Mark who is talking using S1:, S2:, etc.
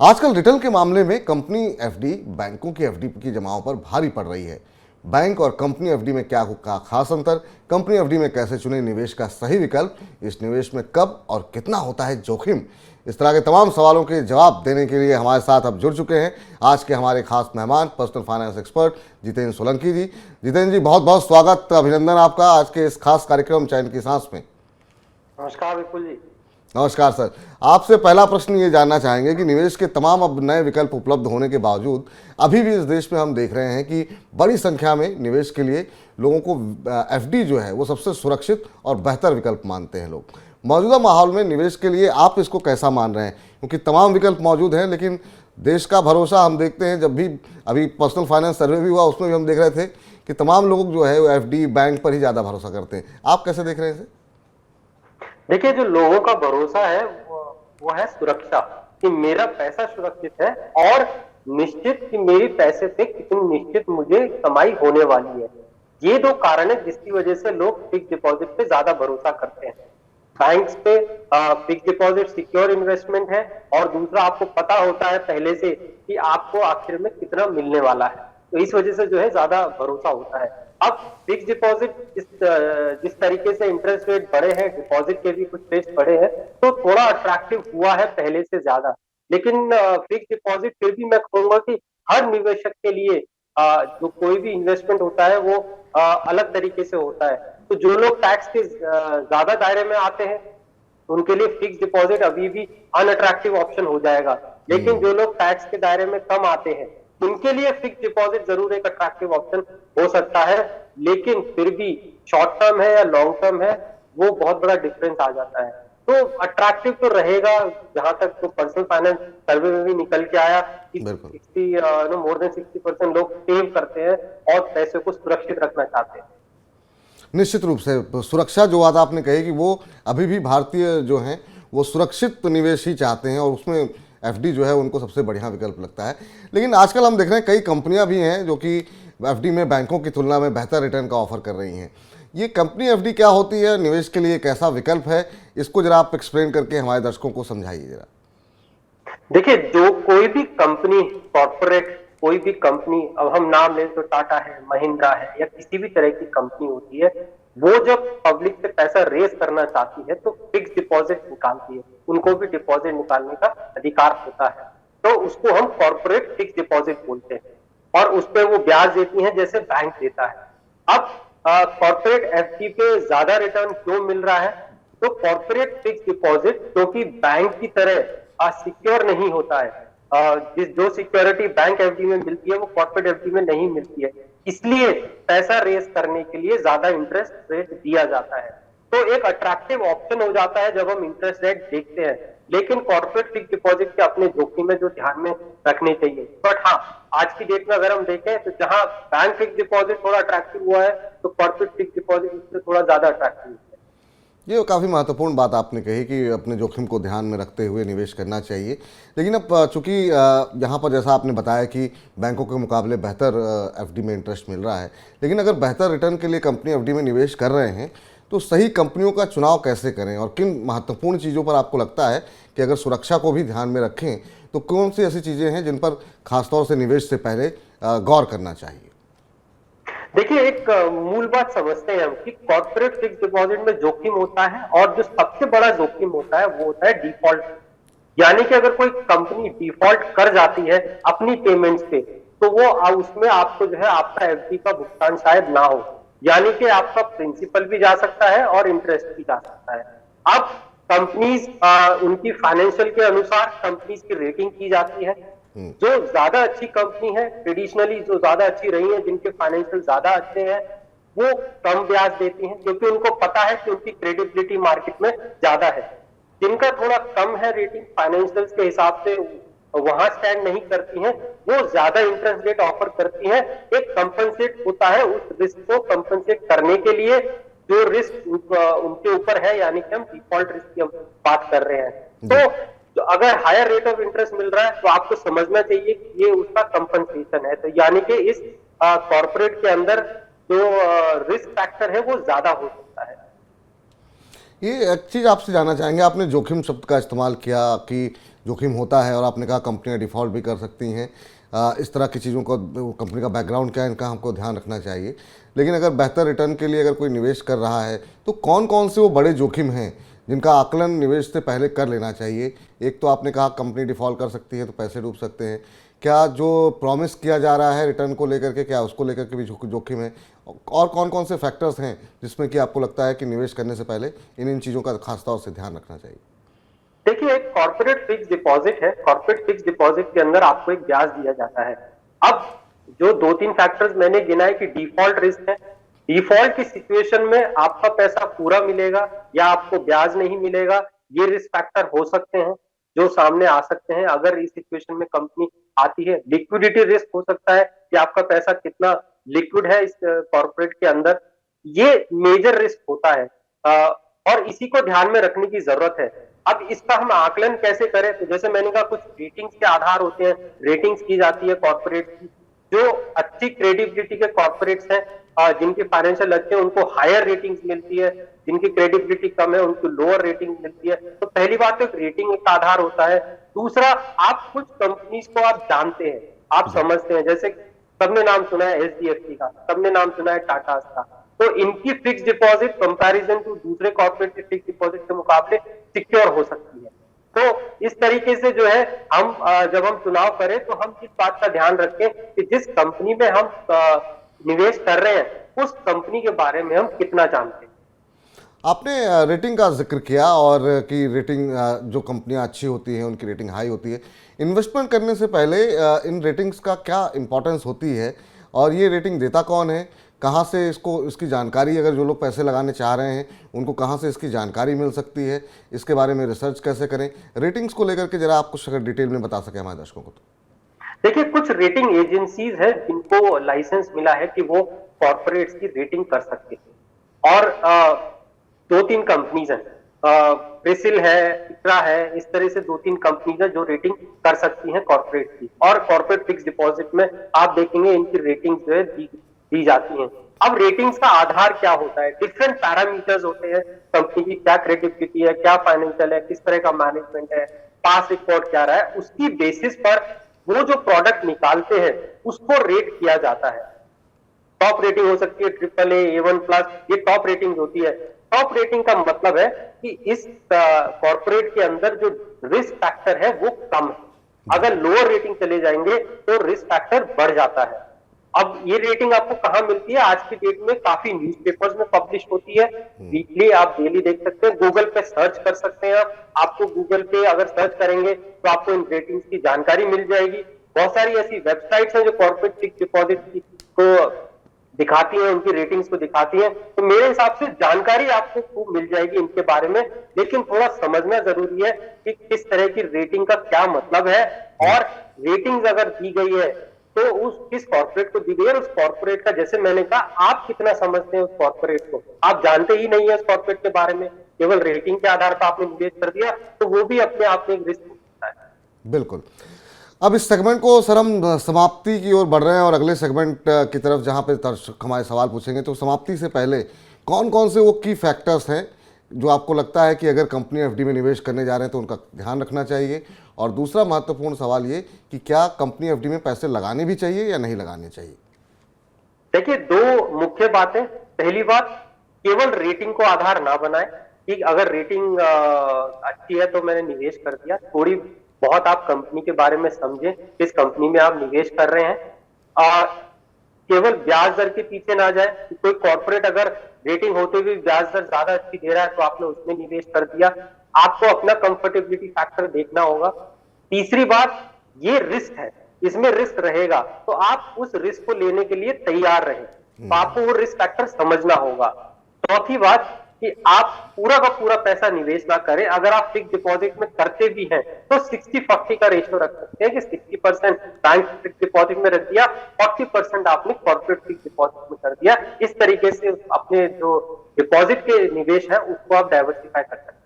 S1: आजकल रिटर्न के मामले में कंपनी एफडी बैंकों की एफडी की जमाओं पर भारी पड़ रही है। बैंक और कंपनी एफडी में क्या का खास अंतर, कंपनी एफडी में कैसे चुने निवेश का सही विकल्प, इस निवेश में कब और कितना होता है जोखिम, इस तरह के तमाम सवालों के जवाब देने के लिए हमारे साथ अब जुड़ चुके हैं आज के हमारे खास मेहमान personal finance expert Jitendra Solanki ji. Jitendra ji, बहुत बहुत स्वागत, अभिनंदन आपका आज के इस खास कार्यक्रम चैन की सांस में।
S2: नमस्कार विपुल जी।
S1: नमस्कार सर। आपसे पहला प्रश्न ये जानना चाहेंगे कि निवेश के तमाम अब नए विकल्प उपलब्ध होने के बावजूद अभी भी इस देश में हम देख रहे हैं कि बड़ी संख्या में निवेश के लिए लोगों को एफडी जो है वो सबसे सुरक्षित और बेहतर विकल्प मानते हैं लोग। मौजूदा माहौल में निवेश के लिए आप इसको कैसा मान रहे हैं, क्योंकि तमाम विकल्प मौजूद हैं लेकिन देश का भरोसा हम देखते हैं, जब भी अभी पर्सनल फाइनेंस सर्वे भी हुआ उसमें भी हम देख रहे थे कि तमाम लोग जो है वो एफडी बैंक पर ही ज़्यादा भरोसा करते हैं। आप कैसे देख रहे हैं इसे?
S2: देखिए, जो लोगों का भरोसा है वो है सुरक्षा, कि मेरा पैसा सुरक्षित है और निश्चित कि मेरे पैसे पे कितनी निश्चित मुझे कमाई होने वाली है। ये दो कारण है जिसकी वजह से लोग फिक्स डिपॉजिट पे ज्यादा भरोसा करते हैं। बैंक्स पे फिक्स डिपॉजिट सिक्योर इन्वेस्टमेंट है और दूसरा आपको पता होता है पहले से कि आपको आखिर में कितना मिलने वाला है, तो इस वजह से जो है ज्यादा भरोसा होता है। अब फिक्स डिपॉजिट जिस तरीके से इंटरेस्ट रेट बढ़े हैं, डिपॉजिट के भी कुछ रेट बढ़े हैं, तो थोड़ा अट्रैक्टिव हुआ है पहले से ज्यादा। लेकिन फिक्स डिपॉजिट फिर भी मैं कहूंगा कि हर निवेशक के लिए जो कोई भी इन्वेस्टमेंट होता है वो अलग तरीके से होता है। तो जो लोग टैक्स के ज्यादा दायरे में आते हैं उनके लिए फिक्स डिपॉजिट अभी भी अनअट्रैक्टिव ऑप्शन हो जाएगा, लेकिन जो लोग टैक्स के दायरे में कम आते हैं उनके लिए फिक्स डिपॉजिट जरूर एक अट्रैक्टिव ऑप्शन हो सकता है। लेकिन फिर भी शॉर्ट टर्म है या लॉन्ग टर्म है वो बहुत बड़ा डिफरेंस आ जाता है। तो अट्रैक्टिव तो रहेगा, जहां तक तो पर्सनल फाइनेंस सर्वे में भी निकल के आया कि मोर देन 60% लोग सेव करते हैं और पैसे को सुरक्षित रखना चाहते हैं।
S1: निश्चित रूप से सुरक्षा जो बात आपने कही कि वो अभी भी भारतीय जो हैं वो सुरक्षित निवेश ही चाहते हैं और उसमें एफडी जो है उनको सबसे बढ़िया विकल्प लगता है। लेकिन आजकल हम देख रहे हैं कई कंपनियां भी हैं जो कि एफडी में बैंकों की तुलना में बेहतर रिटर्न का ऑफर कर रही हैं। ये कंपनी एफडी क्या होती है, निवेश के लिए कैसा विकल्प है, इसको जरा आप एक्सप्लेन करके हमारे दर्शकों को समझाइए जरा।
S2: देखिए, जो कोई भी कंपनी, कॉर्पोरेट कोई भी कंपनी, अब हम नाम लें तो टाटा है, महिंद्रा है या किसी भी तरह की कंपनी होती है, वो जब पब्लिक से पैसा रेज करना चाहती है तो फिक्स डिपॉजिट निकालती है। उनको भी डिपॉजिट निकालने का अधिकार होता है, तो उसको हम कॉर्पोरेट फिक्स डिपॉजिट बोलते हैं और उस पर वो ब्याज देती है जैसे बैंक देता है। अब कॉर्पोरेट एफडी पे ज्यादा रिटर्न क्यों मिल रहा है? तो कॉर्पोरेट फिक्स डिपॉजिट क्योंकि बैंक की तरह सिक्योर नहीं होता है, जो सिक्योरिटी बैंक एफडी में मिलती है वो कॉर्पोरेट एफडी में नहीं मिलती है, इसलिए पैसा रेस करने के लिए ज्यादा इंटरेस्ट रेट दिया जाता है। तो एक अट्रैक्टिव ऑप्शन हो जाता है जब हम इंटरेस्ट रेट देखते हैं। लेकिन कॉर्पोरेट फिक्स डिपॉजिट के अपने जोखिम में जो ध्यान में रखने चाहिए। बट हाँ, आज की डेट में अगर हम देखें तो जहां बैंक फिक्स डिपॉजिट थोड़ा अट्रैक्टिव हुआ है तो कॉर्पोरेट फिक्स डिपॉजिट उससे थोड़ा ज्यादा अट्रैक्टिव है।
S1: ये काफ़ी महत्वपूर्ण बात आपने कही कि अपने जोखिम को ध्यान में रखते हुए निवेश करना चाहिए। लेकिन अब चूंकि यहाँ पर जैसा आपने बताया कि बैंकों के मुकाबले बेहतर एफडी में इंटरेस्ट मिल रहा है, लेकिन अगर बेहतर रिटर्न के लिए कंपनी एफडी में निवेश कर रहे हैं तो सही कंपनियों का चुनाव कैसे करें और किन महत्वपूर्ण चीज़ों पर आपको लगता है कि अगर सुरक्षा को भी ध्यान में रखें तो कौन सी ऐसी चीज़ें हैं जिन पर खासतौर से निवेश से पहले गौर करना चाहिए?
S2: देखिए, एक मूल बात समझते हैं हम कि कॉर्पोरेट फिक्स डिपॉजिट में जोखिम होता है और जो सबसे बड़ा जोखिम होता है वो होता है डिफॉल्ट। यानी कि अगर कोई कंपनी डिफॉल्ट कर जाती है अपनी पेमेंट्स पे तो वो उसमें आपको जो है आपका एफडी का भुगतान शायद ना हो, यानी कि आपका प्रिंसिपल भी जा सकता है और इंटरेस्ट भी जा सकता है। अब कंपनीज उनकी फाइनेंशियल के अनुसार कंपनीज की रेटिंग की जाती है। जो ज्यादा अच्छी कंपनी है, ट्रेडिशनली जो ज्यादा अच्छी रही है, जिनके फाइनेंशियल ज्यादा अच्छे हैं, वो कम ब्याज देती हैं क्योंकि उनको पता है कि उनकी क्रेडिबिलिटी मार्केट में ज्यादा है। जिनका थोड़ा कम है रेटिंग, फाइनेंशियल्स के हिसाब से वहां स्टैंड नहीं करती हैं, वो ज्यादा इंटरेस्ट रेट ऑफर करती हैं। एक कंपनसेट होता है, उस रिस्क को कंपनसेट करने के लिए जो रिस्क उनके ऊपर है, यानी कि हम डिफॉल्ट रिस्क की हम बात कर रहे हैं। तो अगर हायर रेट ऑफ इंटरेस्ट मिल रहा है तो आपको समझना चाहिए कि ये उसका कंपनसेशन है। तो यानी कि इस कॉर्पोरेट के अंदर जो रिस्क फैक्टर है वो ज्यादा हो सकता है।
S1: ये एक चीज़ आपसे जानना चाहेंगे, आपने जोखिम शब्द का इस्तेमाल किया कि जोखिम होता है और आपने कहा कंपनियां डिफ़ॉल्ट भी कर सकती हैं। इस तरह की चीज़ों को, कंपनी का बैकग्राउंड क्या है, इनका हमको ध्यान रखना चाहिए। लेकिन अगर बेहतर रिटर्न के लिए अगर कोई निवेश कर रहा है तो कौन कौन से वो बड़े जोखिम हैं जिनका आकलन निवेश से पहले कर लेना चाहिए? एक तो आपने कहा कंपनी डिफ़ॉल्ट कर सकती है तो पैसे डूब सकते हैं। क्या जो प्रॉमिस किया जा रहा है रिटर्न को लेकर के, क्या उसको लेकर के भी जोखिम है? और कौन कौन से फैक्टर्स हैं जिसमें कि आपको लगता है कि निवेश करने से पहले इन चीज़ों का खास तौर से ध्यान रखना चाहिए?
S2: देखिए, एक कॉर्पोरेट फिक्स डिपॉजिट है। कॉर्पोरेट फिक्स डिपॉजिट के अंदर आपको एक ब्याज दिया जाता है। अब जो 2-3 फैक्टर्स मैंने गिनाए कि डिफॉल्ट रिस्क है। डिफॉल्ट की सिचुएशन में आपका पैसा पूरा मिलेगा या आपको ब्याज नहीं मिलेगा, ये रिस्क फैक्टर हो सकते हैं जो सामने आ सकते हैं अगर इस सिचुएशन में कंपनी आती है। लिक्विडिटी रिस्क हो सकता है कि आपका पैसा कितना लिक्विड है इस कॉर्पोरेट के अंदर, ये मेजर रिस्क होता है। और इसी को ध्यान में रखने की जरूरत है। अब इसका हम आकलन कैसे करें? तो जैसे मैंने कहा, कुछ रेटिंग्स के आधार होते हैं, रेटिंग्स की जाती है कॉर्पोरेट की। जो अच्छी क्रेडिबिलिटी के कॉर्पोरेट्स हैं, जिनके फाइनेंशियल अच्छे हैं, उनको हायर रेटिंग्स मिलती है। जिनकी क्रेडिबिलिटी कम है उनको लोअर रेटिंग मिलती है। तो पहली बात तो रेटिंग का आधार होता है। दूसरा, आप कुछ कंपनीज को आप जानते हैं, आप समझते हैं। जैसे सबने नाम सुना है एचडीएफसी का, सबने नाम सुना है टाटा का। तो इनकी फिक्स डिपॉजिट कंपैरिजन टू दूसरे कॉर्पोरेट के फिक्स डिपॉजिट के मुकाबले सिक्योर हो सकती है। तो इस तरीके से जो है, हम जब हम चुनाव करें तो हम इस बात का ध्यान रखें कि जिस कंपनी में हम निवेश कर रहे हैं उस कंपनी के बारे में हम कितना जानते हैं।
S1: आपने रेटिंग का जिक्र किया और कि रेटिंग, जो कंपनियां अच्छी होती हैं उनकी रेटिंग हाई होती है। इन्वेस्टमेंट करने से पहले इन रेटिंग्स का क्या इंपॉर्टेंस होती है और ये रेटिंग देता कौन है? कहाँ से इसकी जानकारी, अगर जो लोग पैसे लगाने चाह रहे हैं उनको कहाँ से इसकी जानकारी मिल सकती है? इसके बारे में रिसर्च कैसे करें? रेटिंग्स को लेकर के जरा आप कुछ अगर डिटेल में बता सकें हमारे दर्शकों को तो।
S2: देखिए, कुछ रेटिंग एजेंसीज हैं जिनको लाइसेंस मिला है कि वो कॉर्पोरेट्स की रेटिंग कर सकते हैं। और 2-3 कंपनीज हैं, क्रिसिल है, इक्रा है, इस तरह से 2-3 कंपनीज हैं जो रेटिंग कर सकती हैं कॉर्पोरेट की। और कॉर्पोरेट फिक्स डिपॉजिट में आप देखेंगे इनकी रेटिंग जो है दी जाती हैं। अब रेटिंग्स का आधार क्या होता है? डिफरेंट पैरामीटर्स होते हैं। कंपनी की क्या क्रेडिबिलिटी है, क्या फाइनेंशियल है, किस तरह का मैनेजमेंट है, पास रिकॉर्ड क्या रहा है, उसकी बेसिस पर वो जो प्रोडक्ट निकालते हैं उसको रेट किया जाता है। टॉप रेटिंग हो सकती है AAA, A1+, ये टॉप रेटिंग होती है। टॉप रेटिंग का मतलब है कि इस कॉर्पोरेट के अंदर जो रिस्क फैक्टर है वो कम है। अगर लोअर रेटिंग चले जाएंगे तो रिस्क फैक्टर बढ़ जाता है। अब ये रेटिंग आपको कहां मिलती है? आज की डेट में काफी न्यूज़पेपर्स में पब्लिश होती है, वीकली आप डेली देख सकते हैं, गूगल पे सर्च कर सकते हैं। आपको गूगल पे अगर सर्च करेंगे तो आपको इन रेटिंग्स की जानकारी मिल जाएगी। बहुत सारी ऐसी वेबसाइट्स हैं जो कॉर्पोरेट फिक्स डिपॉजिट को दिखाती हैं, उनकी रेटिंग्स को दिखाती हैं। तो मेरे हिसाब से जानकारी आपको खूब मिल जाएगी इनके बारे में, लेकिन थोड़ा समझना जरूरी है कि किस तरह की रेटिंग का क्या मतलब है। और रेटिंग्स अगर दी गई है तो उस किस कॉर्पोरेट को दी गई है, उस कॉर्पोरेट का, जैसे मैंने कहा, आप कितना समझते हैं उस कॉर्पोरेट को। आप जानते ही नहीं है उस कॉर्पोरेट के बारे में, केवल रेटिंग के आधार पर आपने निवेश कर दिया, तो वो भी अपने आप में एक रिस्क होता है।
S1: बिल्कुल। अब इस सेगमेंट को सर हम समाप्ति की ओर बढ़ रहे हैं और अगले सेगमेंट की तरफ जहां पे दर्शक हमारे सवाल पूछेंगे, तो समाप्ति से पहले कौन कौन से वो की फैक्टर्स हैं जो आपको लगता है कि अगर कंपनी एफडी में निवेश करने जा रहे हैं तो उनका ध्यान रखना चाहिए? और दूसरा महत्वपूर्ण सवाल ये कि क्या कंपनी एफडी में पैसे लगाने भी चाहिए या नहीं लगाने चाहिए?
S2: देखिए, 2 मुख्य बातें। पहली बात, केवल रेटिंग को आधार ना बनाए कि अगर रेटिंग अच्छी है तो मैंने निवेश कर दिया। थोड़ी बहुत आप कंपनी के बारे में समझें, किस कंपनी में आप निवेश कर रहे हैं। केवल ब्याज दर के पीछे ना जाए कि कोई कॉर्पोरेट अगर रेटिंग होते हुए ब्याज दर ज्यादा अच्छी दे रहा है तो आपने उसमें निवेश कर दिया। आपको अपना कंफर्टेबिलिटी फैक्टर देखना होगा। तीसरी बात, ये रिस्क है, इसमें रिस्क रहेगा, तो आप उस रिस्क को लेने के लिए तैयार रहें। तो आपको वो रिस्क फैक्टर समझना होगा। चौथी बात कि आप पूरा का पूरा पैसा निवेश ना करें। अगर आप फिक्स डिपॉजिट में करते भी हैं तो 60-40 का रेशियो रख सकते हैं कि 60% बैंक फिक्स डिपॉजिट में रख दिया, 40% आपने कॉर्पोरेट फिक्स डिपॉजिट में कर दिया। इस तरीके से अपने जो डिपॉजिट के निवेश है उसको आप डाइवर्सिफाई कर सकते हैं।